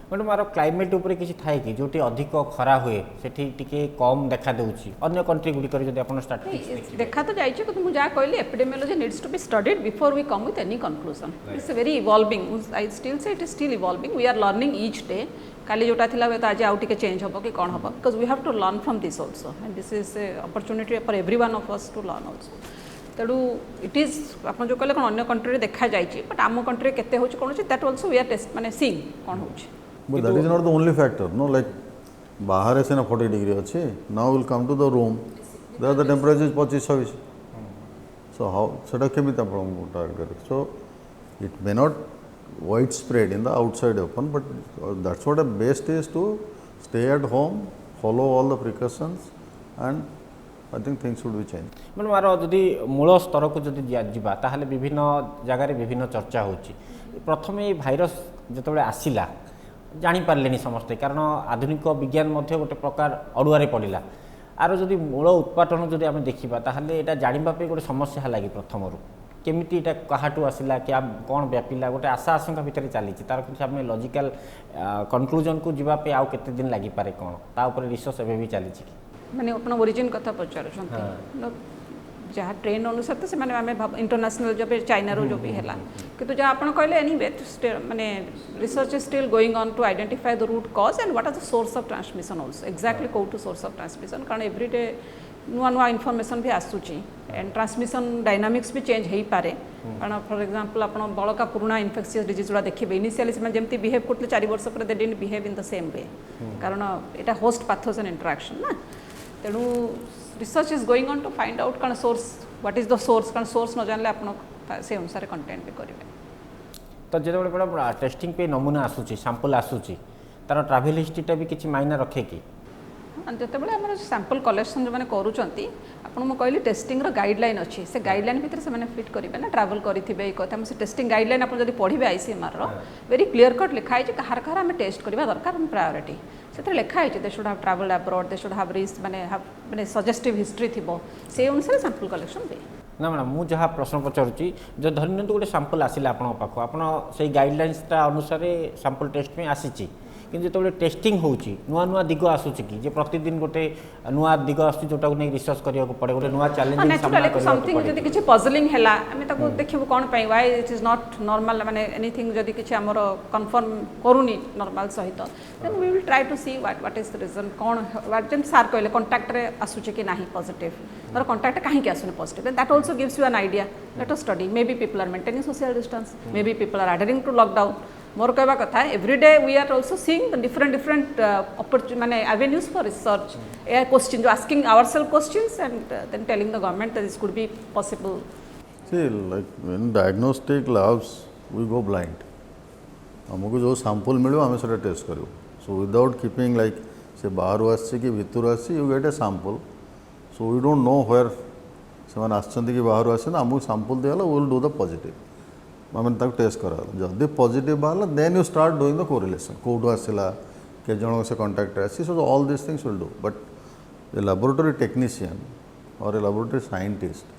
Madam आर climate उपरे किसी थाए कि जोटी अधिक खरा हुए सेठी टिके कम देखा देउची अन्य कंट्री गुडी करे जदि आपण स्टार्टिंग देखा तो जाइए कि मुझे जहाँ कहली epidemiology needs to be studied before we come with any conclusion. It's very evolving. I still say it is still evolving. We are learning each day. काली जोटा थिला तो आज आउ टिके चेंज हम कि कौन हम because we have to learn from this also and this is a opportunity for every one of us to learn also. तेणु इट इज आप जो कहले कौन अन्य कंट्री देखा जाइए बट आम कंट्री केते होची कौन that also we are test माने सीइंग कौन होची. But that is not the only factor, no. Like बाहर से ना 40 degree अच्छी. Now we'll come to the room. There the temperature is 25-26. So how सेटा केमी ता प्रॉब्लम टारगेट करे. So it may not widespread in the outside open, but that's what the best is to stay at home, follow all the precautions, and I think things should be changed. Madam आर जदि मूल स्तर को जदि जाबा ताहले विभिन्न जगार विभिन्न चर्चा होची. प्रथम ये भाइरस जतबे आसिला जानी पारलेनी समस्ते कारण आधुनिक विज्ञान मध्य गोटे प्रकार अड़ुआरे पड़ा आर जदि मूल उत्पादन जदि आम देखा ताहले एटा जानिबा गोटे समस्या लगी प्रथम केमिति एटा काहाटू आसिला क्या कौन व्यापिला गोटे आशा आशंका भितर चली तार किसी आम लॉजिकल कंक्लूजन को जीवाई आउ केते दिन लगी पारे कौन ता ऊपर रिसर्च एबे भी चली माने अपन ओरिजिन कथा पचार जहाँ ट्रेन अनुसार तो से आम इंटरनेशनल जब चाइना रो जो भी है कि जहाँ आप कहले एनीवे माने research is still going on to identify the root cause and what are the source of transmission also exactly कौ टू सोर्स ऑफ ट्रांसमिशन कारण एवरीडे नुआ नुआ इनफॉरमेशन भी आसूची एंड ट्रांसमिशन डायनामिक्स भी चेंज हो पारे कारण फॉर एग्जांपल आप बड़का पुराना इनफेक्शियस डिजीज गुड़ा देखिए इनिशियली से जमी बिहेव करते 4 वर्ष पर they didn't behave in the same way कारण यहाँ होस्ट पैथोजन इंटरेक्शन ना. तेणु research is going on to find out कौन source what is the source कारण सोर्स न जानले आप से अनुसार कंटेंट भी करेंगे. तो जो बड़ा टेस्टिंग पे नमूना आसूची सैंपल आसूची तार ट्रैवल हिस्ट्रीटा भी किसी मायना रखे कि जिते आम सैंपल कलेक्शन जो मैंने करूँच आपको कहली टेस्टिंग गाइडलाइन अच्छी से गाइडलाइन भितर से फिट करेंगे ना ट्रावेल करेंगे कथा से टेस्टिंग गाइडलाइन आप पढ़े आईसीएमआर वेरी क्लीयर कट लिखाई कहार कहार आम टेस्ट करवा दरकार प्रायोरिटी से लिखाई they should have travel abroad they should have risk माने सजेस्टिव हिस्ट्री थी से अनुसार सैंपल कलेक्शन हुए ना मैडम मुझे जहाँ प्रश्न पचारुची जो धरनी गोटे सैंपल आसिला पाख आप गाइडलाइंसटा अनुसार सैंपल टेस्ट में आसी कि जो टेस्टिंग होची नुआ नुआ दिग आसूची कि जे प्रतिदिन गोटे नुआ दिग आसूची जोटा को नहीं रिसर्च करिया को पड़े गोटे नुआ चैलेंज नेचुरली समथिंग जदी किछि पजलिंग हैला आमे ताको देखिबो कोन पई why it is not normal माने एनीथिंग जदी किछि हमर कंफर्म करूनी नॉर्मल सहित then we will try to see what is the reason कोन व्हाट जन सार कहले कांटेक्ट रे आसूची कि नाही पॉजिटिव तर कांटेक्ट काहे कि आसुनी positive that also gives you an idea let us study may be people are maintaining social distance may be people are adhering to lockdown मोर कहवा कथा everyday we are also seeing the different माने avenues for research a question जो asking ourself questions and then telling the government that this could be possible. See, like in diagnostic labs we go blind. हमको जो sample मिलो आम से test करूँ. So without keeping like से बाहर आसी कि भितर आसी you get a sample. So we don't know where से आसछंती कि बाहर आसे ना आमको सैंपल दियाला we will do the positive. मैंने टेस्ट करा जदि पॉजिटिव बाहर then you start doing the correlation कौटू आसला के जन से कॉन्टैक्ट आसी so all this things will do but a laboratory technician और a laboratory scientist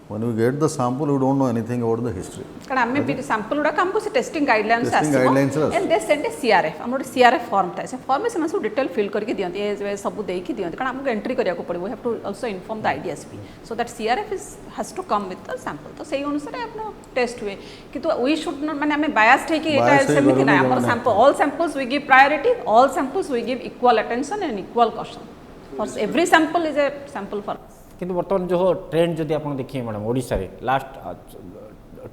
when you get the sample you don't know anything about the history कारण हमें sample गुडा हमको से testing guidelines and they send A CRF हमर CRF form था से form में से सब डिटेल फिल करके दियंती ए सब देई की दियंती कारण हमको एंट्री करिया को पड़बो we have to also inform the IDSP so that CRF has to come with the sample तो सही अनुसार अपना टेस्ट हुए किंतु वी शुड नॉट माने हमें बायस्ड है कि एटा सेमिति ना हमर sample all samples we give priority all samples we give equal attention and equal caution for every sample is a sample for किंतु बर्तमान जो ट्रेंड जदि आप देखिए मैडम ओडिशा रे लास्ट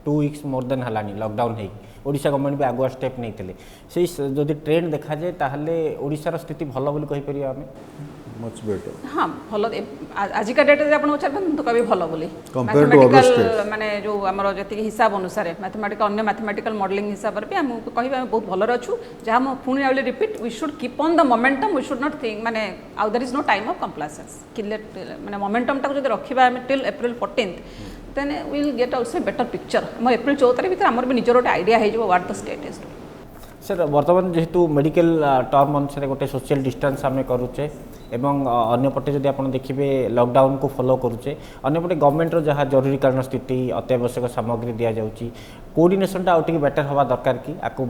2 वीक्स मोर देन हलानी लॉकडाउन है ओडिशा गवर्नमेंट भी आगुआ स्टेप नहीं थे से जदि ट्रेंड देखा जाए ताहले ओडिशार स्थिति भल बोली कहि परिया हमें मच बेटर हाँ भल आज का डेट रे आपण उचार तो कभी भल बोली कंपेयर टू अदर स्टेट माने जो हमर जति हिसाब अनुसार मैथमेटिकल अन्य मैथमेटिकल मॉडलिंग हिसाब रे भी हम कहिबा बहुत भल रहछु जहा हम पुनी आउली repeat we should keep on the momentum we should not think माने आउ there is no time of complacency किलेट माने मोमेंटम टाको जदि रखिबा हम till April 14th then we will get also better picture हम अप्रैल 14 तारिख भीतर हमर भी निजर गोटे आइडिया हे जो what the state is sir बर्तमान जेहेतु मेडिकल टर्म अनुसार गोटे सोशल डिस्टेंस आम करुचे एवं अन्यपटे जदि आप देखिए लॉकडाउन को फॉलो करुचे अन्यपटे गवर्नमेंट जहाँ जरूरीकालीन स्थिति अत्यावश्यक सामग्री दि जाऊँगी कोऑर्डिनेशन आउट बेटर हवा दरकार कि आपको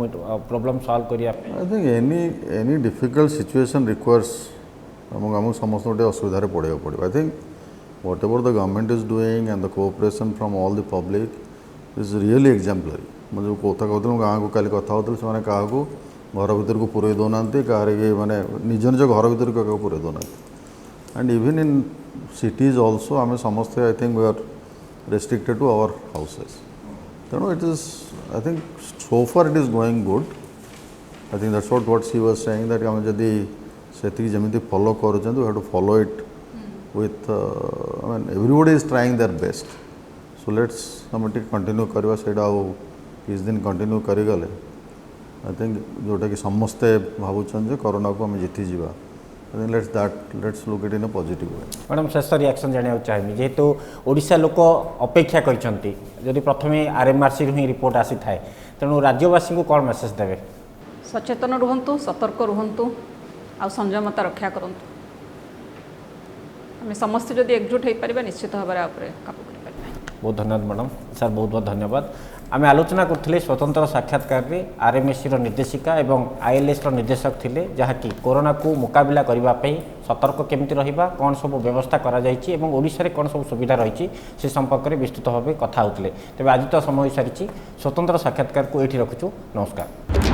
प्रॉब्लम सॉल्व करिया I think any difficult situation requires आमको समस्त गोटे असुविधा पड़े पड़ो I think what ever the government is doing and the cooperation from all the public is really exemplary मैं जो कथा कहूँ गाँव को काली कथा होता से क्या घर भर को पुरे दौना कहीं माने निज निज घर भर को पुरे दौना and even in cities also आम समस्ते I think we are restricted to our houses तेणु it is I think so far it is going good I think that's what she was saying that आम जदि से जमी follow कर we have to follow it with I mean everybody is trying their best so let's आम continue करवा से किस दिन कंटिन्यू करिगले आई थिंक जोटा कि समस्ते भावुन कोरोना को आम जीति जावा I think let's look it in a positive way madam शेष रिएक्शन जाना चाहिए जेहेतु ओडिशा लोक अपेक्षा करछंती जदि प्रथमे आरएमआरसी ही रिपोर्ट आसी थाए तेणु राज्यवासी को कौन मेसेज देवे सचेतन रुहंतु सतर्क रुहंतु आ संयमता रक्षा करंतु आम समस्त जदि एकजुट हो पार निश्चित भाव काबू कर बहुत धन्यवाद मैडम सर बहुत बहुत धन्यवाद आम आलोचना करते स्वतंत्र साक्षात्कार में आरएमएससी निर्देशिका एवं ILS निर्देशक थे जहाँकि कोरोना को मुकाबला करने सतर्क केमती रहा कौन सब व्यवस्था ओडिशा कौन सब सुविधा रही से संपर्क में विस्तृत भाव कथा होते तेज आज तो समय हो सारी स्वतंत्र साक्षात्कार को ये रखुचु नमस्कार।